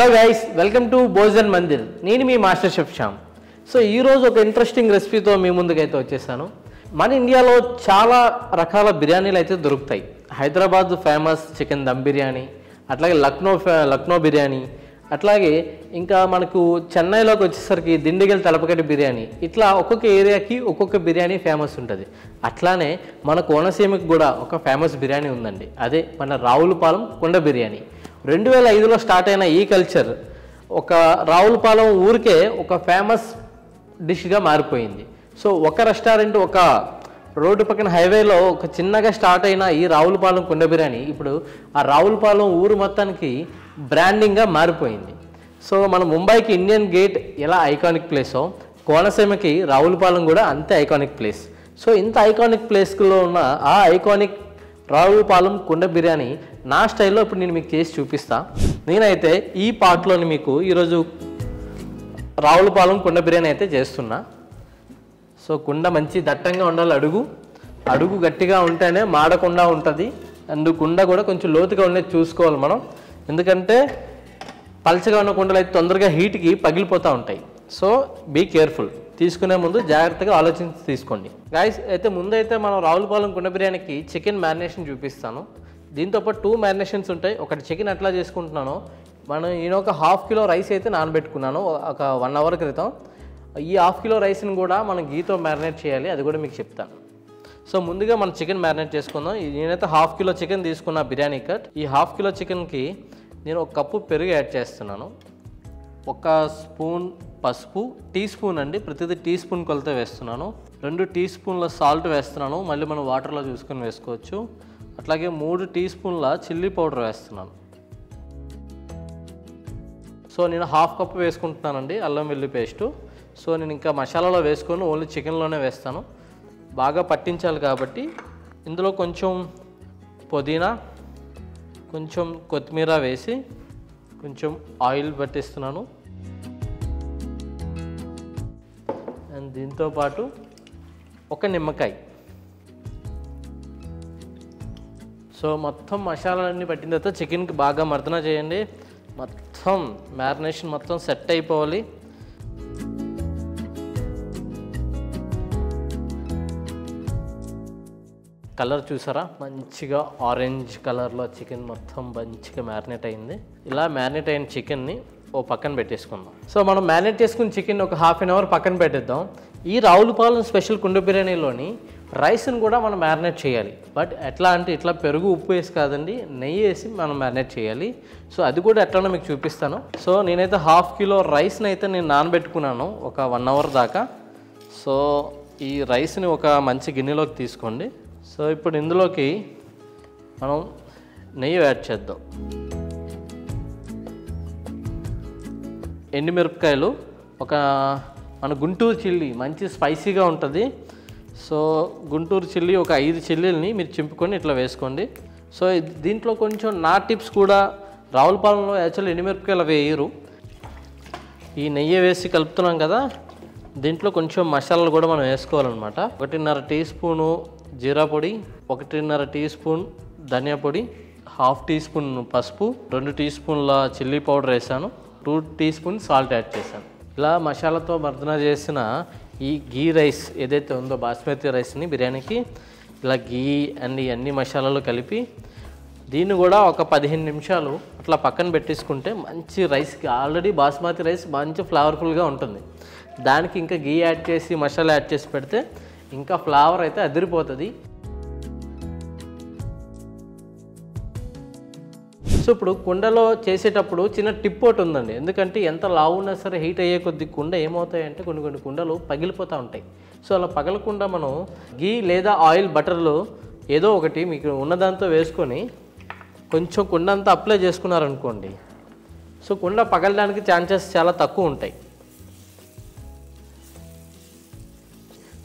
Hello guys, welcome to Bhojan Mandir. నేను మీ master chef Shyam. So ఈరోజు ఒక ఇంట్రెస్టింగ్ రెసిపీతో మీ ముందుకైతే వచ్చేసాను. మన ఇండియాలో చాలా రకాల బిర్యానీలు అయితే దొరుకుతాయి. హైదరాబాద్ ఫేమస్ చికెన్ దమ్ బిర్యానీ, అట్లాగే లక్నో బిర్యానీ, అట్లాగే ఇంకా మనకు చెన్నైలోకి వచ్చేసరికి దిండిగల్ తలపకట్టి బిర్యానీ. ఇట్లా ఒక్కొక్క ఏరియాకి ఒక్కొక్క బిర్యానీ ఫేమస్ ఉంటుంది. అట్లానే మన కోనసీమకి కూడా ఒక ఫేమస్ బిర్యానీ ఉందండి. అదే మన రావులపాలెం కుండ బిర్యానీ. 2005లో స్టార్ట్ అయిన ఈ కల్చర్ ఒక రావులపాలెం ఊరికే ఒక ఫేమస్ డిష్గా మారిపోయింది. సో ఒక రెస్టారెంట్ ఒక రోడ్డు పక్కన హైవేలో ఒక చిన్నగా స్టార్ట్ అయిన ఈ రావులపాలెం కుండ బిర్యానీ ఇప్పుడు ఆ రావులపాలెం ఊరు మొత్తానికి బ్రాండింగ్గా మారిపోయింది. సో మన ముంబైకి ఇండియన్ గేట్ ఎలా ఐకానిక్ ప్లేసో కోనసీమకి రావులపాలెం కూడా అంతే ఐకానిక్ ప్లేస్. సో ఇంత ఐకానిక్ ప్లేస్లో ఉన్న ఆ ఐకానిక్ రావులపాలెం కుండ బిర్యానీ నా స్టైల్లో ఇప్పుడు నేను మీకు చేసి చూపిస్తా. నేనైతే ఈ పార్ట్లోని మీకు ఈరోజు రావులపాలెం కుండ బిర్యానీ అయితే చేస్తున్నా. సో కుండ మంచి దట్టంగా ఉండాలి, అడుగు గట్టిగా ఉంటేనే మాడకుండా ఉంటుంది. అండ్ కుండ కూడా కొంచెం లోతుగా ఉండేది చూసుకోవాలి మనం, ఎందుకంటే పలచగా ఉన్న కుండలు అయితే తొందరగా హీట్కి పగిలిపోతూ ఉంటాయి. సో బీ కేర్ఫుల్, తీసుకునే ముందు జాగ్రత్తగా ఆలోచించి తీసుకోండి. గైస్ అయితే ముందైతే మనం రావులపాలెం కుండ బిర్యానీకి చికెన్ మ్యారినేషన్ చూపిస్తాను. దీంతోపాటు 2 మ్యారినేషన్స్ ఉంటాయి. ఒకటి చికెన్ ఎట్లా చేసుకుంటున్నానో నేను ఒక 1/2 కిలో రైస్ అయితే నానబెట్టుకున్నాను ఒక 1 అవర్ క్రితం. ఈ 1/2 కిలో రైస్ని కూడా మనం గీతో మ్యారినేట్ చేయాలి, అది కూడా మీకు చెప్తాను. సో ముందుగా మనం చికెన్ మ్యారినేట్ చేసుకుందాం. నేనైతే 1/2 కిలో చికెన్ తీసుకున్న బిర్యానీ కట్. ఈ 1/2 కిలో చికెన్కి నేను 1 కప్పు పెరుగు యాడ్ చేస్తున్నాను, 1 స్పూన్ పసుపు, టీ స్పూన్ అండి, ప్రతిదీ టీ స్పూన్ కొలత వేస్తున్నాను. 2 టీ స్పూన్ల సాల్ట్ వేస్తున్నాను, మళ్ళీ మనం వాటర్లో చూసుకొని వేసుకోవచ్చు. అట్లాగే 3 టీ స్పూన్ల చిల్లీ పౌడర్ వేస్తున్నాను. సో నేను 1/2 కప్పు వేసుకుంటున్నానండి అల్లం వెల్లుల్లి పేస్టు. సో నేను ఇంకా మసాలాలో వేసుకొని ఓన్లీ చికెన్లోనే వేస్తాను, బాగా పట్టించాలి కాబట్టి. ఇందులో కొంచెం పుదీనా, కొంచెం కొత్తిమీర వేసి కొంచెం ఆయిల్ పట్టిస్తున్నాను. అండ్ దీంతోపాటు 1 నిమ్మకాయ. సో మొత్తం మసాలాలన్నీ పట్టిన తర్వాత చికెన్కి బాగా మర్దన చేయండి. మొత్తం మ్యారినేషన్ మొత్తం సెట్ అయిపోవాలి. కలర్ చూసారా, మంచిగా ఆరెంజ్ కలర్లో చికెన్ మొత్తం మంచిగా మ్యారినేట్ అయింది. ఇలా మ్యారినేట్ అయిన చికెన్ని ఓ పక్కన పెట్టేసుకుందాం. సో మనం మ్యారినేట్ చేసుకున్న చికెన్ ఒక 1/2 అవర్ పక్కన పెట్టేద్దాం. ఈ రావులపాలెం స్పెషల్ కుండ బిర్యానీలోని రైస్ని కూడా మనం మ్యారినేట్ చేయాలి. బట్ ఎట్లా అంటే ఇట్లా పెరుగు ఉప్పు వేసి కాదండి, నెయ్యి వేసి మనం మ్యారినేట్ చేయాలి. సో అది కూడా ఎట్లానో మీకు చూపిస్తాను. సో నేనైతే 1/2 కిలో రైస్ని అయితే నేను నానబెట్టుకున్నాను ఒక 1 అవర్ దాకా. సో ఈ రైస్ని ఒక మంచి గిన్నెలోకి తీసుకోండి. సో ఇప్పుడు ఇందులోకి మనం నెయ్యి యాడ్ చేద్దాం. ఎండుమిరపకాయలు, మన గుంటూరు చిల్లీ మంచి స్పైసీగా ఉంటుంది. సో గుంటూరు చిల్లీ ఒక 5 చిల్లీలని మీరు చింపుకొని ఇట్లా వేసుకోండి. సో దీంట్లో కొంచెం నా టిప్స్ కూడా, రావులపాలెంలో యాక్చువల్లీ ఎండుమిరపకాయలు వేయరు. ఈ నెయ్యి వేసి కలుపుతున్నాం కదా, దీంట్లో కొంచెం మసాలాలు కూడా మనం వేసుకోవాలన్నమాట. 1.5 టీ స్పూను జీరా పొడి, 1.5 టీ స్పూన్ ధనియా పొడి, 1/2 టీ స్పూన్ పసుపు, 2 టీ స్పూన్ల చిల్లీ పౌడర్ వేసాను, 2 టీ స్పూన్ సాల్ట్ యాడ్ చేశాను. ఇలా మసాలాతో మర్దన చేసిన ఈ గీ రైస్ ఏదైతే ఉందో బాస్మతి రైస్ని బిర్యానీకి ఇలా గీ అండ్ అన్ని మసాలాలు కలిపి దీన్ని కూడా ఒక 15 నిమిషాలు అట్లా పక్కన పెట్టేసుకుంటే మంచి రైస్కి, ఆల్రెడీ బాస్మతి రైస్ మంచి ఫ్లేవర్ఫుల్గా ఉంటుంది. దానికి ఇంకా గీ యాడ్ చేసి మసాలా యాడ్ చేసి పెడితే ఇంకా ఫ్లేవర్ అయితే అదిరిపోతుంది. సో ఇప్పుడు కుండలో చేసేటప్పుడు చిన్న టిప్ ఒకటి ఉందండి. ఎందుకంటే ఎంత లావు ఉన్నా సరే హీట్ అయ్యే కొద్ది కుండ ఏమవుతాయంటే కొన్ని కుండలు పగిలిపోతూ ఉంటాయి. సో అలా పగలకుండా మనం గీ లేదా ఆయిల్ బటర్లో ఏదో ఒకటి మీకు ఉన్నదాంతో వేసుకొని కొంచెం కుండ అంతా అప్లై చేసుకున్నారనుకోండి, సో కుండ పగలడానికి ఛాన్సెస్ చాలా తక్కువ ఉంటాయి.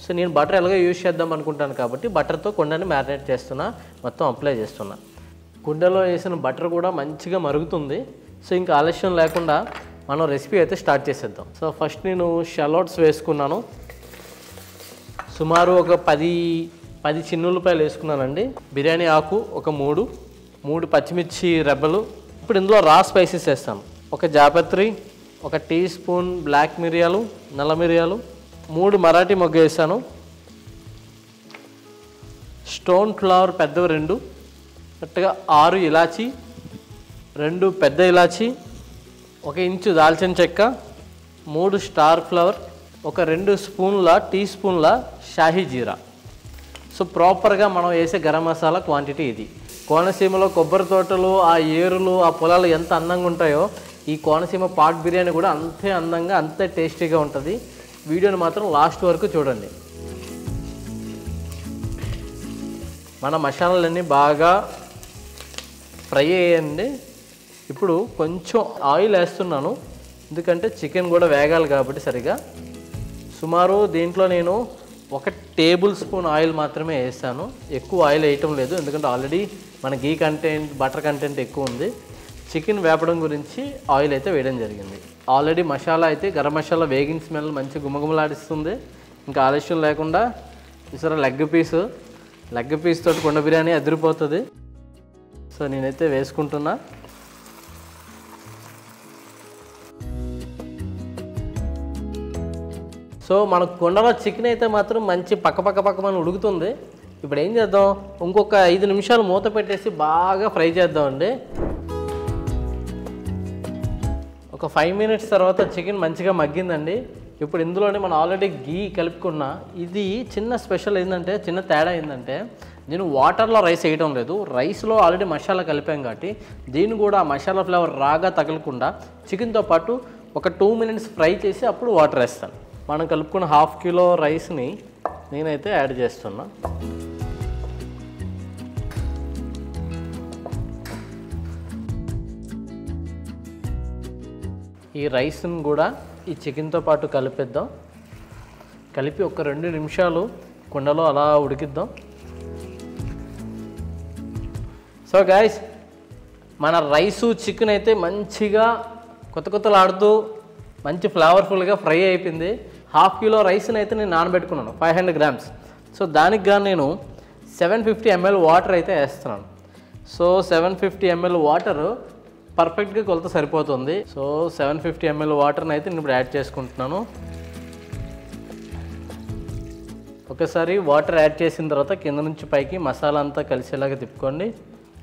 సో నేను బటర్ ఎలాగో యూజ్ చేద్దాం అనుకుంటాను కాబట్టి బటర్తో కుండని మ్యారినేట్ చేస్తున్నా, మొత్తం అప్లై చేస్తున్నా. కుండలో వేసిన బటర్ కూడా మంచిగా మరుగుతుంది. సో ఇంకా ఆలస్యం లేకుండా మనం రెసిపీ అయితే స్టార్ట్ చేసేద్దాం. సో ఫస్ట్ నేను షాలోట్స్ వేసుకున్నాను, సుమారు ఒక 10 చిన్నులపాయలు వేసుకున్నానండి. బిర్యానీ ఆకు ఒక 3 పచ్చిమిర్చి రెబ్బలు. ఇప్పుడు ఇందులో రా స్పైసెస్ వేస్తాను. ఒక జాపత్రి, ఒక టీ స్పూన్ బ్లాక్ మిరియాలు, నల్ల మిరియాలు, 3 మరాఠీ మొగ్గ వేసాను, స్టోన్ ఫ్లవర్ పెద్దవి 2, కరెక్ట్గా 6 ఇలాచీ, 2 పెద్ద ఇలాచీ, 1 ఇంచు దాల్చిన చెక్క, 3 స్టార్ ఫ్లవర్, ఒక 2 స్పూన్ల టీ స్పూన్ల షాహీ జీరా. సో ప్రాపర్గా మనం వేసే గరం మసాలా క్వాంటిటీ ఇది. కోనసీమలో కొబ్బరి తోటలు, ఆ ఏరులు, ఆ పొలాలు ఎంత అందంగా ఉంటాయో ఈ కోనసీమ పాట్ బిర్యానీ కూడా అంతే అందంగా, అంతే టేస్టీగా ఉంటుంది. వీడియోని మాత్రం లాస్ట్ వరకు చూడండి. మన మసాలాలన్నీ బాగా ఫ్రై అయ్యండి. ఇప్పుడు కొంచెం ఆయిల్ వేస్తున్నాను, ఎందుకంటే చికెన్ కూడా వేగాలి కాబట్టి సరిగా. సుమారు దీంట్లో నేను 1 టేబుల్ స్పూన్ ఆయిల్ మాత్రమే వేసాను, ఎక్కువ ఆయిల్ వేయటం లేదు, ఎందుకంటే ఆల్రెడీ మన గీ కంటెంట్, బటర్ కంటెంట్ ఎక్కువ ఉంది. చికెన్ వేపడం గురించి ఆయిల్ అయితే వేయడం జరిగింది. ఆల్రెడీ మసాలా అయితే గరం మసాలా వేగిన స్మెల్ మంచి గుమగుమలాడిస్తుంది. ఇంకా ఆలస్యం లేకుండా చూసారా లెగ్ పీస్ తోటి కుండ బిర్యానీ అదిరిపోతుంది. సో నేనైతే వేసుకుంటున్నా. సో మన కుండలో చికెన్ అయితే మాత్రం మంచి పక్క మనం ఉడుకుతుంది. ఇప్పుడు ఏం చేద్దాం, ఇంకొక 5 నిమిషాలు మూత పెట్టేసి బాగా ఫ్రై చేద్దామండి. ఒక 5 మినిట్స్ తర్వాత చికెన్ మంచిగా మగ్గిందండి. ఇప్పుడు ఇందులోనే మనం ఆల్రెడీ గీ కలుపుకున్న ఇది చిన్న స్పెషల్ ఏంటంటే, చిన్న తేడా ఏంటంటే నేను వాటర్లో రైస్ వేయడం లేదు, రైస్లో ఆల్రెడీ మసాలా కలిపాం కాబట్టి దీన్ని కూడా ఆ మసాలా ఫ్లేవర్ రాగా తగలకుండా చికెన్తో పాటు ఒక 2 మినిట్స్ ఫ్రై చేసి అప్పుడు వాటర్ వేస్తాను. మనం కలుపుకున్న 1/2 కిలో రైస్ని నేనైతే యాడ్ చేస్తున్నా. ఈ రైస్ని కూడా ఈ చికెన్తో పాటు కలిపిద్దాం. కలిపి ఒక 2 నిమిషాలు కుండలో అలా ఉడికిద్దాం. సో గైస్, మన రైసు చికెన్ అయితే మంచిగా కొత్తలాడుతూ మంచి ఫ్లేవర్ఫుల్గా ఫ్రై అయిపోయింది. 1/2 కిలో రైస్ని అయితే నేను నానబెట్టుకున్నాను, 500 గ్రామ్స్. సో దానికి కానీ నేను 750 ml వాటర్ అయితే వేస్తున్నాను. సో 750 ml వాటర్ పర్ఫెక్ట్గా కొలత సరిపోతుంది. సో 750 ml వాటర్ని అయితే నేను ఇప్పుడు యాడ్ చేసుకుంటున్నాను. ఒకసారి వాటర్ యాడ్ చేసిన తర్వాత కింద నుంచి పైకి మసాలా అంతా కలిసేలాగా తిప్పుకోండి.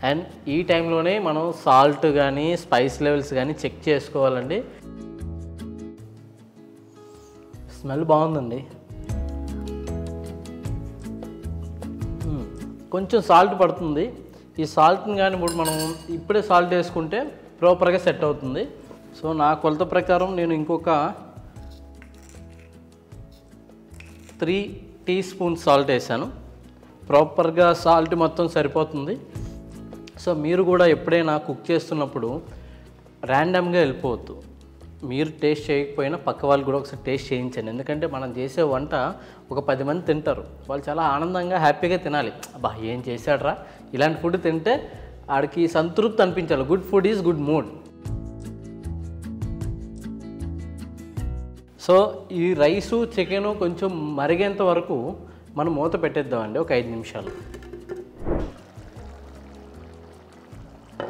అండ్ ఈ టైంలోనే మనం సాల్ట్ కానీ స్పైస్ లెవెల్స్ కానీ చెక్ చేసుకోవాలండి. స్మెల్ బాగుందండి. కొంచెం సాల్ట్ పడుతుంది. ఈ సాల్ట్ని కానీ ఇప్పుడు మనం ఇప్పుడే సాల్ట్ వేసుకుంటే ప్రాపర్గా సెట్ అవుతుంది. సో నా కొలత ప్రకారం నేను ఇంకొక 3 టీ స్పూన్స్ సాల్ట్ వేసాను. ప్రాపర్గా సాల్ట్ మొత్తం సరిపోతుంది. సో మీరు కూడా ఎప్పుడైనా కుక్ చేస్తున్నప్పుడు ర్యాండమ్గా వెళ్ళిపోవద్దు. మీరు టేస్ట్ చేయకపోయినా పక్క వాళ్ళు కూడా ఒకసారి టేస్ట్ చేయించండి. ఎందుకంటే మనం చేసే వంట ఒక 10 మంది తింటారు, వాళ్ళు చాలా ఆనందంగా హ్యాపీగా తినాలి. అబ్బా ఏం చేశాడ్రా, ఇలాంటి ఫుడ్ తింటే ఆడికి సంతృప్తి అనిపించాలి. Good food is good mood. So ఈ రైసు చికెను కొంచెం మరిగేంత వరకు మనం మూత పెట్టేద్దామండి, ఒక 5 నిమిషాలు.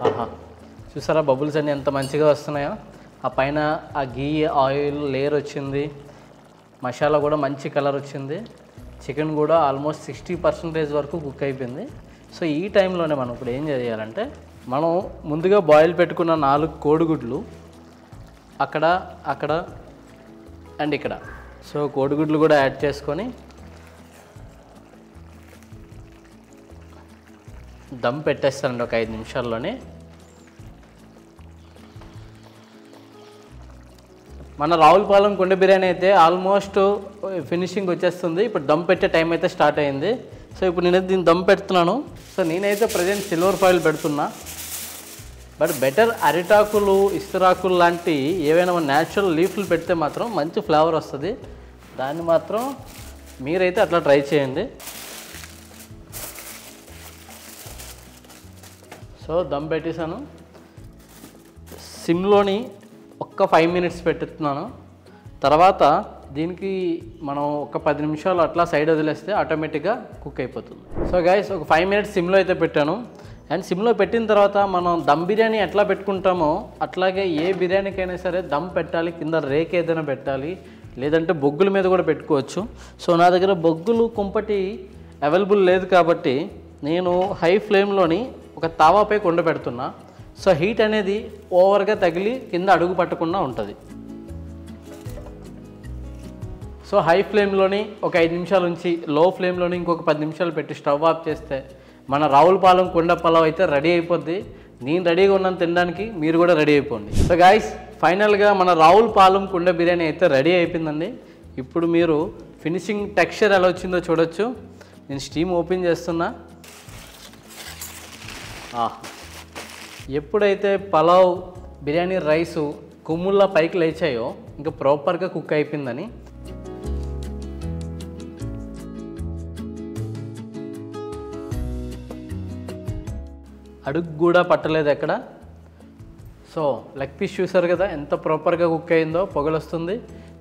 ఆహా, చూసారా బబుల్స్ అన్నీ ఎంత మంచిగా వస్తున్నాయో. ఆ పైన ఆ గీ ఆయిల్ లేయర్ వచ్చింది, మసాలా కూడా మంచి కలర్ వచ్చింది, చికెన్ కూడా ఆల్మోస్ట్ 60% వరకు కుక్ అయిపోయింది. సో ఈ టైంలోనే మనం ఇప్పుడు ఏం చేయాలంటే, మనం ముందుగా బాయిల్ పెట్టుకున్న 4 కోడిగుడ్లు అక్కడ అండ్ ఇక్కడ, సో కోడిగుడ్లు కూడా యాడ్ చేసుకొని దమ్ పెట్టేస్తానండి ఒక 5 నిమిషాల్లోనే. మన రావులపాలెం కుండ బిర్యానీ అయితే ఆల్మోస్ట్ ఫినిషింగ్ వచ్చేస్తుంది. ఇప్పుడు దమ్ పెట్టే టైం అయితే స్టార్ట్ అయింది. సో ఇప్పుడు నేనైతే దీన్ని దమ్ పెడుతున్నాను. సో నేనైతే ప్రజెంట్ సిల్వర్ ఫాయిల్ పెడుతున్నా. బట్ బెటర్ అరిటాకులు, ఇస్తరాకులు లాంటి ఏవైనా మన న్యాచురల్ లీఫ్లు పెడితే మాత్రం మంచి ఫ్లేవర్ వస్తుంది. దాన్ని మాత్రం మీరైతే అట్లా ట్రై చేయండి. సో దమ్ పెట్టేశాను. సిమ్లోని ఒక్క 5 మినిట్స్ పెట్టుతున్నాను. తర్వాత దీనికి మనం ఒక 10 నిమిషాలు అట్లా సైడ్ వదిలేస్తే ఆటోమేటిక్గా కుక్ అయిపోతుంది. సో గైస్, ఒక 5 మినిట్స్ సిమ్లో అయితే పెట్టాను. అండ్ సిమ్లో పెట్టిన తర్వాత మనం దమ్ బిర్యానీ ఎట్లా పెట్టుకుంటామో అట్లాగే ఏ బిర్యానీకైనా సరే దమ్ పెట్టాలి, కింద రేక్ ఏదైనా పెట్టాలి, లేదంటే బొగ్గుల మీద కూడా పెట్టుకోవచ్చు. సో నా దగ్గర బొగ్గులు కుంపటి అవైలబుల్ లేదు కాబట్టి నేను హై ఫ్లేమ్లోని ఒక తావాపై కొండ పెడుతున్నా. సో హీట్ అనేది ఓవర్గా తగిలి కింద అడుగు పట్టకుండా ఉంటుంది. సో హై ఫ్లేమ్లోని ఒక 5 నిమిషాలు ఉంచి లో ఫ్లేమ్లోని ఇంకొక 10 నిమిషాలు పెట్టి స్టవ్ ఆఫ్ చేస్తే మన రావులపాలెం కుండ పలావ్ అయితే రెడీ అయిపోద్ది. నేను రెడీగా ఉన్నాను తినడానికి, మీరు కూడా రెడీ అయిపోండి. సో గైస్, ఫైనల్గా మన రావులపాలెం కుండ బిర్యానీ అయితే రెడీ అయిపోయిందండి. ఇప్పుడు మీరు ఫినిషింగ్ టెక్స్చర్ ఎలా వచ్చిందో చూడొచ్చు. నేను స్టీమ్ ఓపెన్ చేస్తున్నా. ఎప్పుడైతే పలావ్ బిర్యానీ రైసు కుమ్ముల్లా పైకి లేచాయో ఇంకా ప్రాపర్గా కుక్ అయిపోయిందని. అడుగు కూడా పట్టలేదు ఎక్కడ. సో లెగ్ పీస్ చూసారు కదా ఎంత ప్రాపర్గా కుక్ అయిందో, పొగలు వస్తుంది.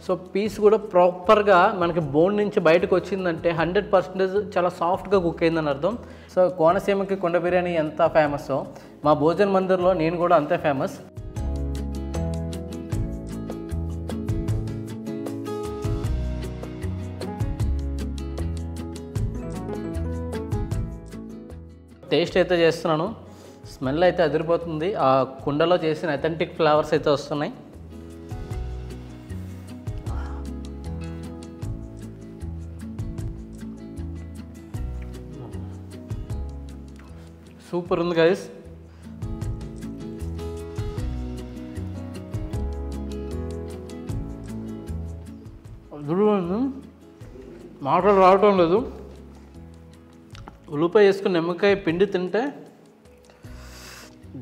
సో పీస్ కూడా ప్రాపర్గా మనకి బోన్ నుంచి బయటకు వచ్చిందంటే 100% చాలా సాఫ్ట్గా కుక్ అయిందని అర్థం. సో కోనసీమకి కుండ బిర్యానీ ఎంత ఫేమస్సో మా భోజన్ మందిర్లో నేను కూడా అంతే ఫేమస్. టేస్ట్ అయితే చేస్తున్నాను. స్మెల్ అయితే అదిరిపోతుంది. ఆ కుండలో చేసిన అథెంటిక్ ఫ్లేవర్స్ అయితే వస్తున్నాయి. సూపర్ ఉంది గైస్. మాటలు రావటం లేదు. ఉల్లిపాయ వేసుకుని నిమ్మకాయ పిండి తింటే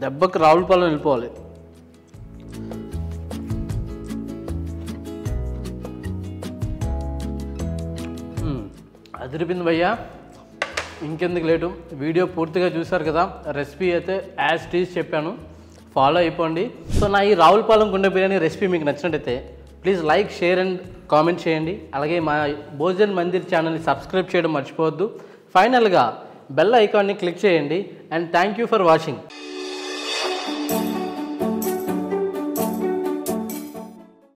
దెబ్బకి రావులపాలెం వెళ్ళిపోవాలి. అదిరిపోయింది భయ్యా. ఇంకెందుకు లేటు, వీడియో పూర్తిగా చూసారు కదా. రెసిపీ అయితే యాజ్ టీజ్ చెప్పాను, ఫాలో అయిపోండి. సో నా ఈ రావులపాలెం కుండ బిర్యానీ రెసిపీ మీకు నచ్చినట్టయితే please like, share and comment చేయండి. అలాగే మా భోజన్ మందిర్ ఛానల్ని సబ్స్క్రైబ్ చేయడం మర్చిపోవద్దు. ఫైనల్గా బెల్ ఐకాన్ని క్లిక్ చేయండి. And thank you for watching.